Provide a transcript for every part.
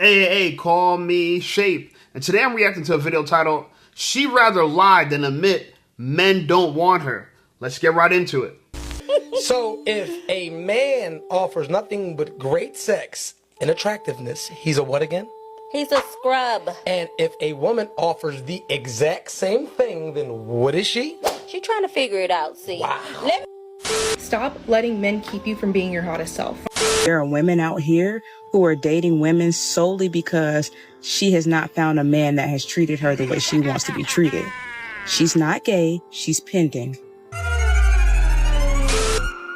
Hey, call me Shape. And today I'm reacting to a video titled, She Rather Lied Than Admit Men Don't Want Her. Let's get right into it. So if a man offers nothing but great sex and attractiveness, he's a what again? He's a scrub. And if a woman offers the exact same thing, then what is she? She trying to figure it out, see. Wow. Stop letting men keep you from being your hottest self. There are women out here who are dating women solely because she has not found a man that has treated her the way she wants to be treated. She's not gay, she's pending.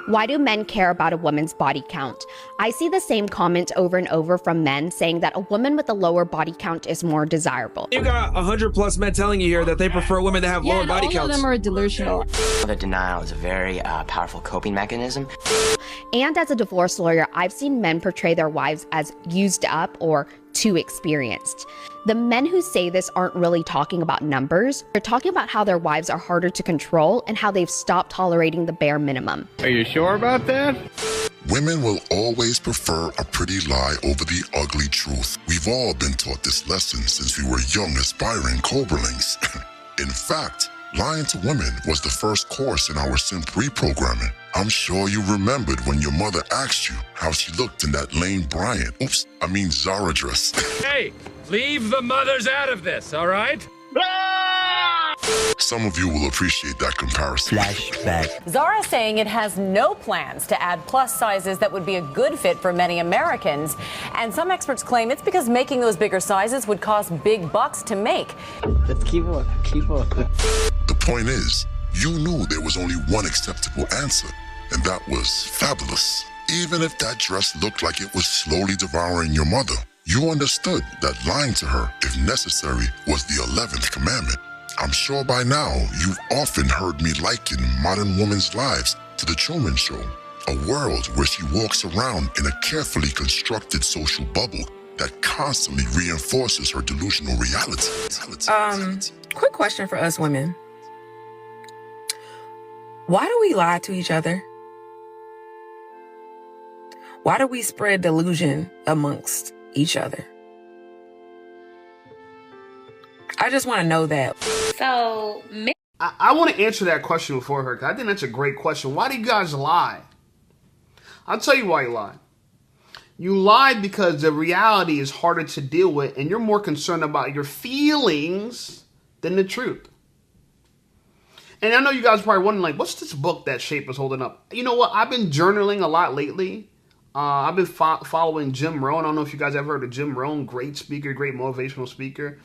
Why do men care about a woman's body count? I see the same comment over and over from men saying that a woman with a lower body count is more desirable. You got 100+ men telling you here that they prefer women that have lower body counts. All of them are delusional. The denial is a very powerful coping mechanism. And as a divorce lawyer, I've seen men portray their wives as used up or too experienced. The men who say this aren't really talking about numbers. They're talking about how their wives are harder to control and how they've stopped tolerating the bare minimum. Are you sure about that? Women will always prefer a pretty lie over the ugly truth. We've all been taught this lesson since we were young, aspiring Cobrelings. In fact, lying to women was the first course in our Simp reprogramming. I'm sure you remembered when your mother asked you how she looked in that Lane Bryant, Zara dress. Hey, leave the mothers out of this, all right? Some of you will appreciate that comparison. Flashback. Zara saying it has no plans to add plus sizes that would be a good fit for many Americans. And some experts claim it's because making those bigger sizes would cost big bucks to make. Let's keep on. The point is, you knew there was only one acceptable answer, and that was fabulous. Even if that dress looked like it was slowly devouring your mother, you understood that lying to her, if necessary, was the 11th commandment. I'm sure by now you've often heard me liken modern women's lives to the Truman Show, a world where she walks around in a carefully constructed social bubble that constantly reinforces her delusional reality. Quick question for us women. Why do we lie to each other? Why do we spread delusion amongst each other? I just want to know that. So, I want to answer that question for her, because I think that's a great question. Why do you guys lie? I'll tell you why you lie. You lie because the reality is harder to deal with, and you're more concerned about your feelings than the truth. And I know you guys are probably wondering, like, what's this book that Shape is holding up? You know what? I've been journaling a lot lately. I've been following Jim Rohn. I don't know if you guys ever heard of Jim Rohn. Great speaker, great motivational speaker.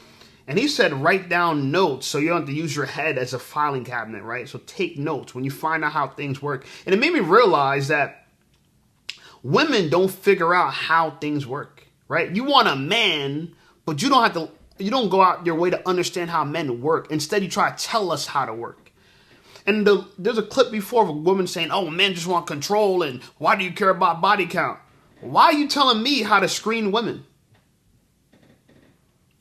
And he said, write down notes so you don't have to use your head as a filing cabinet, right? So take notes when you find out how things work. And it made me realize that women don't figure out how things work, right? You want a man, but you don't go out your way to understand how men work. Instead, you try to tell us how to work. And there's a clip before of a woman saying, oh, men just want control, and why do you care about body count? Why are you telling me how to screen women?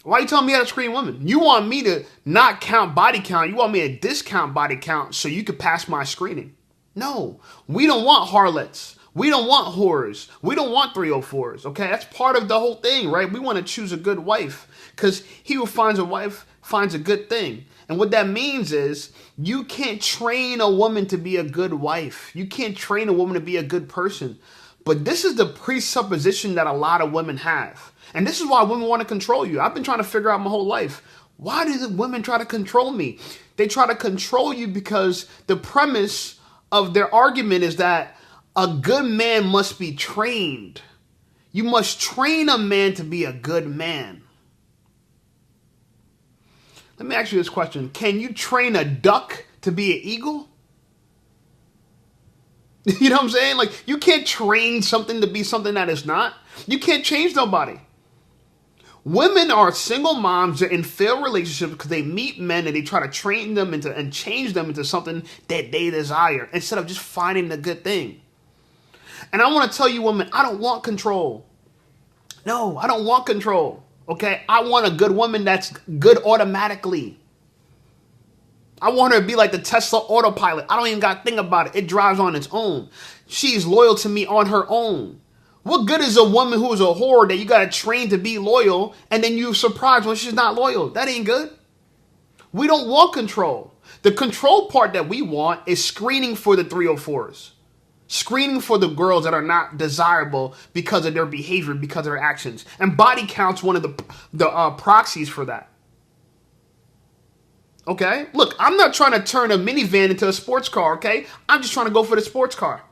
Why are you telling me how to screen women? You want me to not count body count. You want me to discount body count so you could pass my screening. No, we don't want harlots. We don't want whores. We don't want 304s, okay? That's part of the whole thing, right? We want to choose a good wife because he who finds a wife finds a good thing. And what that means is you can't train a woman to be a good wife. You can't train a woman to be a good person. But this is the presupposition that a lot of women have. And this is why women want to control you. I've been trying to figure out my whole life. Why do the women try to control me? They try to control you because the premise of their argument is that a good man must be trained. You must train a man to be a good man. Let me ask you this question. Can you train a duck to be an eagle? You know what I'm saying? Like, you can't train something to be something that it's not. You can't change nobody. Women are single moms. They're in failed relationships because they meet men and they try to train them into and change them into something that they desire instead of just finding the good thing. And I want to tell you women, I don't want control. No, I don't want control. Okay? I want a good woman that's good automatically. I want her to be like the Tesla autopilot. I don't even got to think about it. It drives on its own. She's loyal to me on her own. What good is a woman who is a whore that you got to train to be loyal and then you're surprised when she's not loyal? That ain't good. We don't want control. The control part that we want is screening for the 304s. Screening for the girls that are not desirable because of their behavior, because of their actions. And body count's one of the proxies for that. Okay? Look, I'm not trying to turn a minivan into a sports car, okay? I'm just trying to go for the sports car.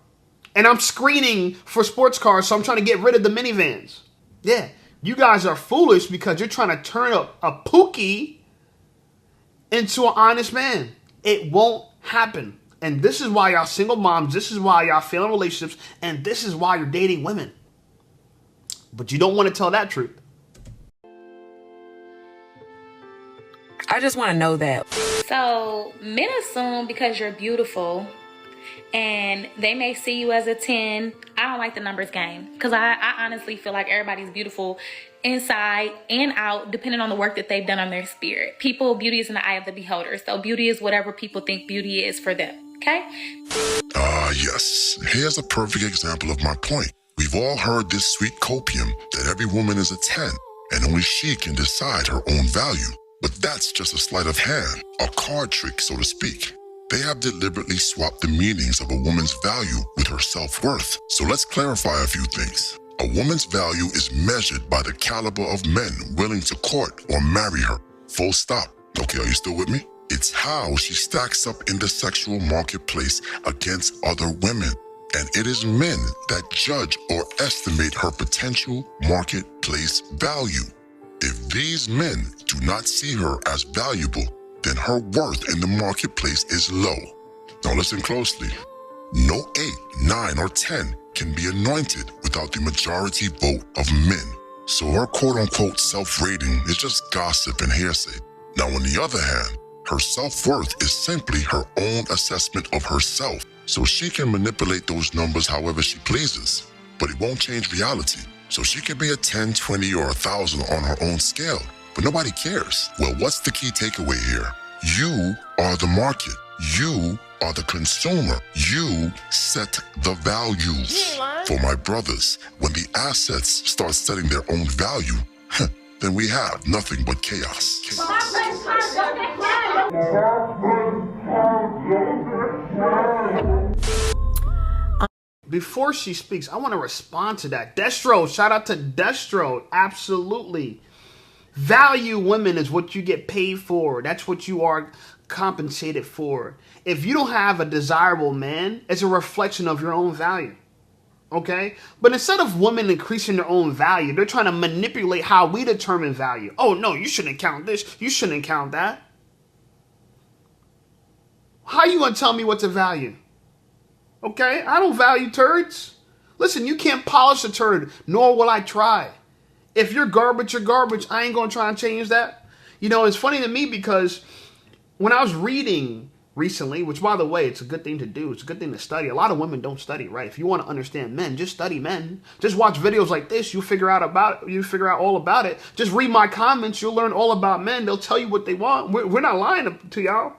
And I'm screening for sports cars, so I'm trying to get rid of the minivans. Yeah, you guys are foolish because you're trying to turn a Pookie into an honest man. It won't happen. And this is why y'all single moms, this is why y'all fail in relationships, and this is why you're dating women. But you don't want to tell that truth. I just want to know that. So men assume because you're beautiful and they may see you as a 10. I don't like the numbers game because I honestly feel like everybody's beautiful inside and out depending on the work that they've done on their spirit. Beauty is in the eye of the beholder. So beauty is whatever people think beauty is for them. Okay? Yes. Here's a perfect example of my point. We've all heard this sweet copium that every woman is a 10 and only she can decide her own value. But that's just a sleight of hand, a card trick, so to speak. They have deliberately swapped the meanings of a woman's value with her self-worth. So let's clarify a few things. A woman's value is measured by the caliber of men willing to court or marry her. Full stop. Okay, are you still with me? It's how she stacks up in the sexual marketplace against other women. And it is men that judge or estimate her potential marketplace value. If these men do not see her as valuable, then her worth in the marketplace is low. Now listen closely. No 8, 9, or 10 can be anointed without the majority vote of men. So her quote-unquote self-rating is just gossip and hearsay. Now on the other hand, her self-worth is simply her own assessment of herself. So she can manipulate those numbers however she pleases, but it won't change reality. So she can be a 10, 20, or 1,000 on her own scale, but nobody cares. Well, what's the key takeaway here? You are the market. You are the consumer. You set the values. For my brothers, when the assets start setting their own value, then we have nothing but chaos. Before she speaks, I want to respond to that. Destro, shout out to Destro. Absolutely. Value women is what you get paid for. That's what you are compensated for. If you don't have a desirable man, it's a reflection of your own value. Okay? But instead of women increasing their own value, they're trying to manipulate how we determine value. Oh, no, you shouldn't count this. You shouldn't count that. How are you going to tell me what to value? Okay? I don't value turds. Listen, you can't polish a turd, nor will I try. If you're garbage, you're garbage. I ain't going to try and change that. You know, it's funny to me because when I was reading recently, which by the way, it's a good thing to do. It's a good thing to study. A lot of women don't study, right? If you want to understand men, just study men. Just watch videos like this. You'll figure out all about it. Just read my comments. You'll learn all about men. They'll tell you what they want. We're not lying to y'all.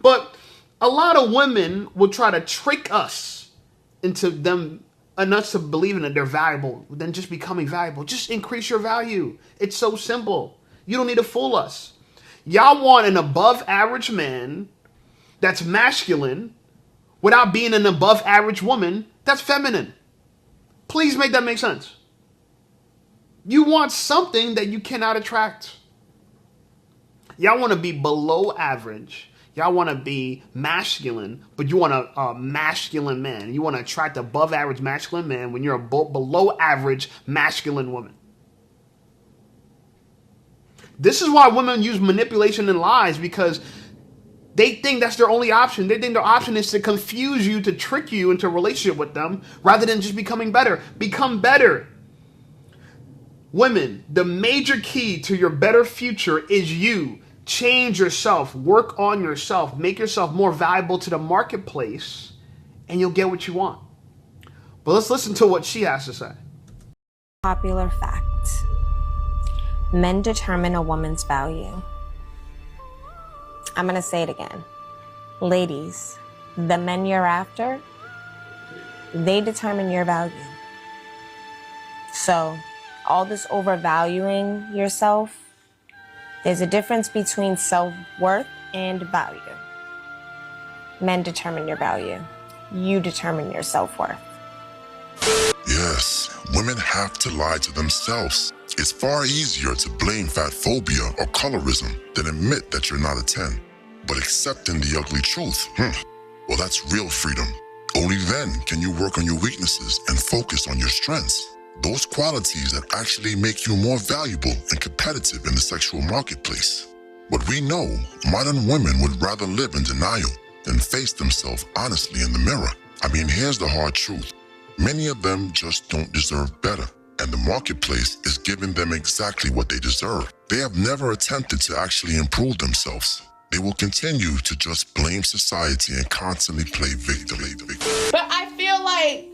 But a lot of women will try to trick us into them and us to believing that they're valuable, then just becoming valuable. Just increase your value. It's so simple. You don't need to fool us. Y'all want an above average man that's masculine without being an above average woman that's feminine. Please make that make sense. You want something that you cannot attract. Y'all want to be below average. Y'all want to be masculine, but you want a masculine man. You want to attract above average masculine man when you're a below average masculine woman. This is why women use manipulation and lies, because they think that's their only option. They think their option is to confuse you, to trick you into a relationship with them, rather than just becoming better. Become better. Women, the major key to your better future is you. Change yourself, work on yourself, make yourself more valuable to the marketplace, and you'll get what you want. But let's listen to what she has to say. Popular fact. Men determine a woman's value. I'm going to say it again. Ladies, the men you're after, they determine your value. So, all this overvaluing yourself, there's a difference between self-worth and value. Men determine your value. You determine your self-worth. Yes, women have to lie to themselves. It's far easier to blame fat phobia or colorism than admit that you're not a 10. But accepting the ugly truth, well, that's real freedom. Only then can you work on your weaknesses and focus on your strengths. Those qualities that actually make you more valuable and competitive in the sexual marketplace. But we know modern women would rather live in denial than face themselves honestly in the mirror. I mean, here's the hard truth. Many of them just don't deserve better, and the marketplace is giving them exactly what they deserve. They have never attempted to actually improve themselves. They will continue to just blame society and constantly play victim. But I feel like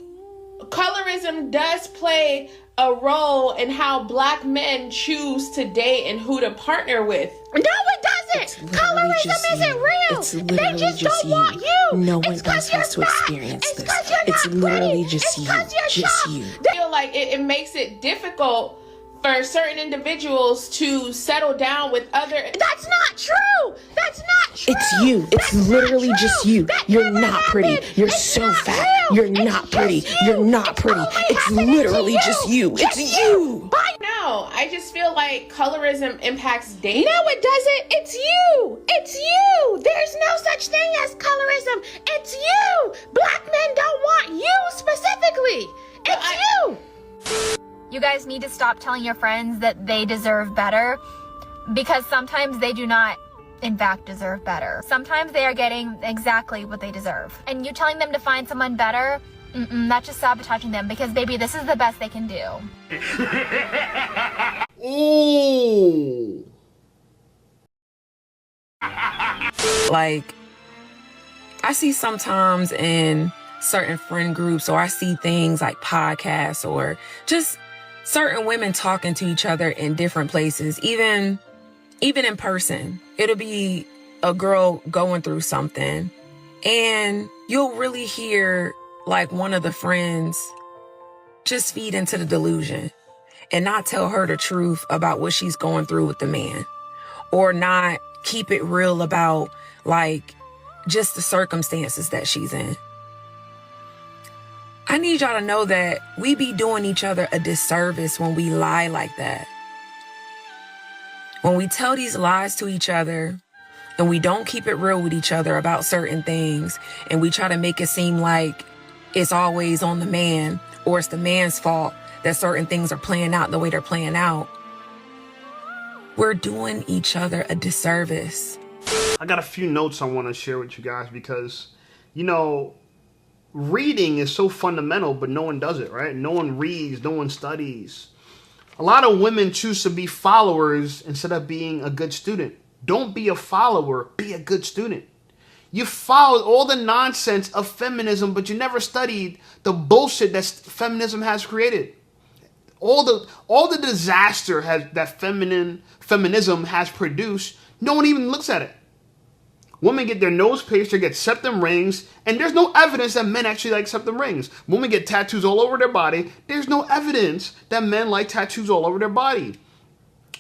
colorism does play a role in how black men choose to date and who to partner with. No, it doesn't. Colorism isn't real. They just don't want you. No one else has to experience this. It's literally just you. Just you. I feel like it makes it difficult for certain individuals to settle down with other. That's not true. That's not true. It's you. It's literally just you. You're not pretty. You're so fat. You're not pretty. You're not pretty. It's literally just you. It's you. No, I just feel like colorism impacts dating. No, it doesn't. It's you. It's you. There's no such thing as colorism. It's you. Black men don't want you specifically. It's you. You guys need to stop telling your friends that they deserve better, because sometimes they do not, in fact, deserve better. Sometimes they are getting exactly what they deserve. And you telling them to find someone better, that's just sabotaging them, because baby, this is the best they can do. Ooh. Like, I see sometimes in certain friend groups, or I see things like podcasts, or just certain women talking to each other in different places, even in person. It'll be a girl going through something, and you'll really hear like one of the friends just feed into the delusion and not tell her the truth about what she's going through with the man, or not keep it real about like just the circumstances that she's in. I need y'all to know that we be doing each other a disservice when we lie like that. When we tell these lies to each other and we don't keep it real with each other about certain things, and we try to make it seem like it's always on the man, or it's the man's fault that certain things are playing out the way they're playing out, we're doing each other a disservice. I got a few notes I want to share with you guys because, you know, reading is so fundamental, but no one does it, right? No one reads, no one studies. A lot of women choose to be followers instead of being a good student. Don't be a follower, be a good student. You followed all the nonsense of feminism, but you never studied the bullshit that feminism has created. All the disaster that feminism has produced, no one even looks at it. Women get their nose pierced, they get septum rings, and there's no evidence that men actually like septum rings. Women get tattoos all over their body. There's no evidence that men like tattoos all over their body.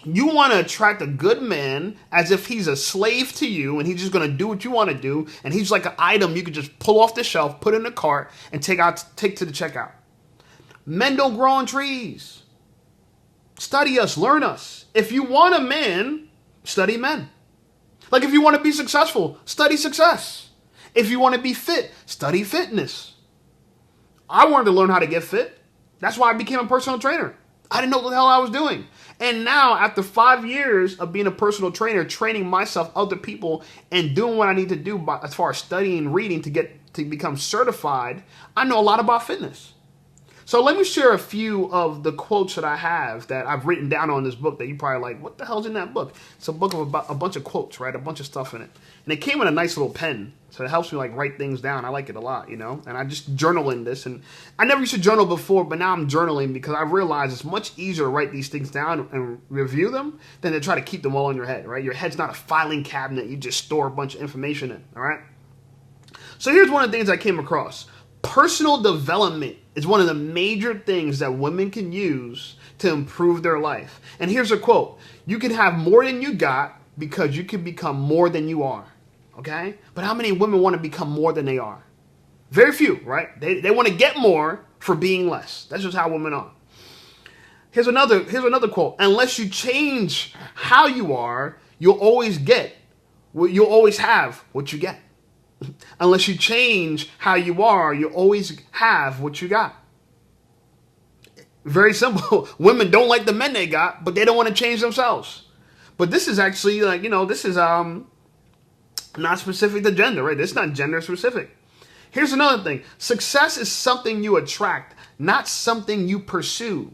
You want to attract a good man as if he's a slave to you and he's just going to do what you want to do, and he's like an item you could just pull off the shelf, put in a cart, and take to the checkout. Men don't grow on trees. Study us, learn us. If you want a man, study men. Like if you want to be successful, study success. If you want to be fit, study fitness. I wanted to learn how to get fit. That's why I became a personal trainer. I didn't know what the hell I was doing. And now, after 5 years of being a personal trainer, training myself, other people, and doing what I need to do as far as studying and reading to become certified, I know a lot about fitness. So let me share a few of the quotes that I have that I've written down on this book that you probably like, what the hell's in that book? It's a book of about a bunch of quotes, right? A bunch of stuff in it. And it came in a nice little pen. So it helps me like write things down. I like it a lot, you know? And I just journal in this. And I never used to journal before, but now I'm journaling because I realize it's much easier to write these things down and review them than to try to keep them all in your head, right? Your head's not a filing cabinet you just store a bunch of information in, all right? So here's one of the things I came across. Personal development is one of the major things that women can use to improve their life. And here's a quote. You can have more than you got because you can become more than you are. Okay? But how many women want to become more than they are? Very few, right? They want to get more for being less. That's just how women are. Here's another quote. Unless you change how you are, you'll always have what you get. Unless you change how you are, you'll always have what you got. Very simple. Women don't like the men they got, but they don't want to change themselves. But this is actually like, this is not specific to gender, right? It's not gender specific. Here's another thing. Success is something you attract, not something you pursue.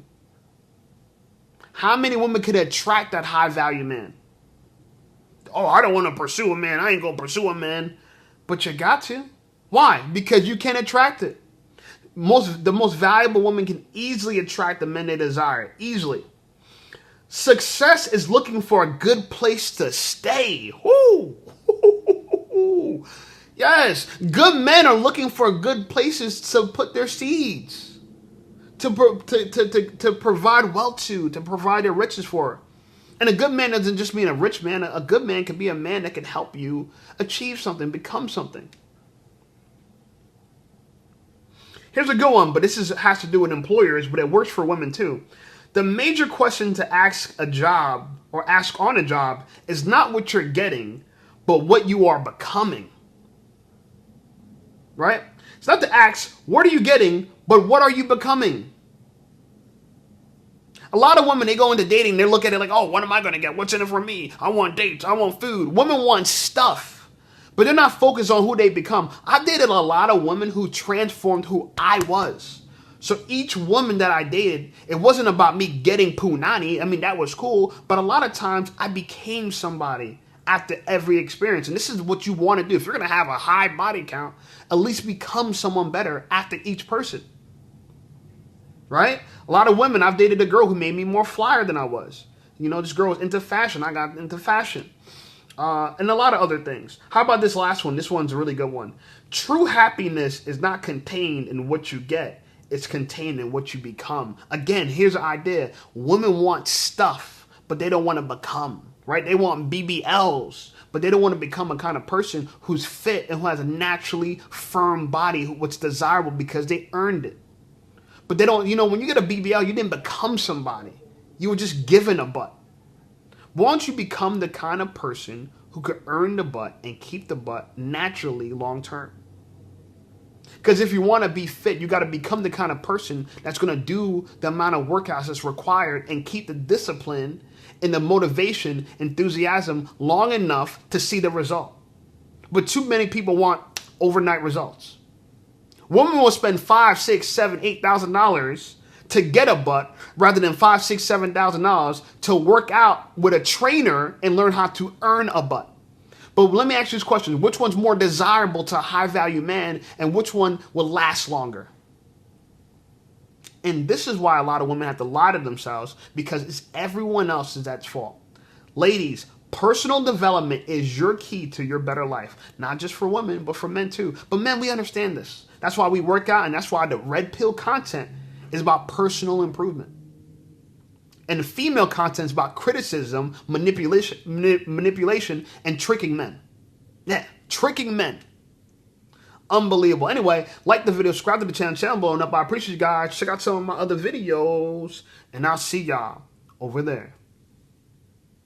How many women could attract that high value man? Oh, I don't want to pursue a man. I ain't going to pursue a man. But you got to. Why? Because you can attract it. The most valuable woman can easily attract the men they desire. Easily. Success is looking for a good place to stay. Woo! Yes. Good men are looking for good places to put their seeds. To provide wealth to provide their riches for. And a good man doesn't just mean a rich man. A good man can be a man that can help you achieve something, become something. Here's a good one, but this has to do with employers, but it works for women too. The major question to ask a job or ask on a job is not what you're getting, but what you are becoming. Right? It's not to ask, what are you getting, but what are you becoming? A lot of women, they go into dating, they look at it like, oh, what am I going to get? What's in it for me? I want dates. I want food. Women want stuff, but they're not focused on who they become. I've dated a lot of women who transformed who I was. So each woman that I dated, it wasn't about me getting punani. I mean, that was cool, but a lot of times I became somebody after every experience. And this is what you want to do. If you're going to have a high body count, at least become someone better after each person. Right? A lot of women, I've dated a girl who made me more flyer than I was. This girl was into fashion. I got into fashion. And a lot of other things. How about this last one? This one's a really good one. True happiness is not contained in what you get. It's contained in what you become. Again, here's the idea. Women want stuff, but they don't want to become. Right? They want BBLs, but they don't want to become a kind of person who's fit and who has a naturally firm body, what's desirable because they earned it. But they don't, when you get a BBL, you didn't become somebody. You were just given a butt. Why don't you become the kind of person who could earn the butt and keep the butt naturally long term? Because if you want to be fit, you got to become the kind of person that's going to do the amount of workouts that's required and keep the discipline and the motivation, enthusiasm long enough to see the result. But too many people want overnight results. Women will spend $5,000, $6,000, $7,000, $8,000 to get a butt rather than $5,000, $6,000, $7,000 to work out with a trainer and learn how to earn a butt. But let me ask you this question. Which one's more desirable to a high value man and which one will last longer? And this is why a lot of women have to lie to themselves because it's everyone else's that's fault. Ladies, personal development is your key to your better life. Not just for women, but for men too. But men, we understand this. That's why we work out and that's why the red pill content is about personal improvement. And the female content is about criticism, manipulation, and tricking men. Yeah, tricking men. Unbelievable. Anyway, like the video, subscribe to the channel blowing up. I appreciate you guys. Check out some of my other videos, and I'll see y'all over there.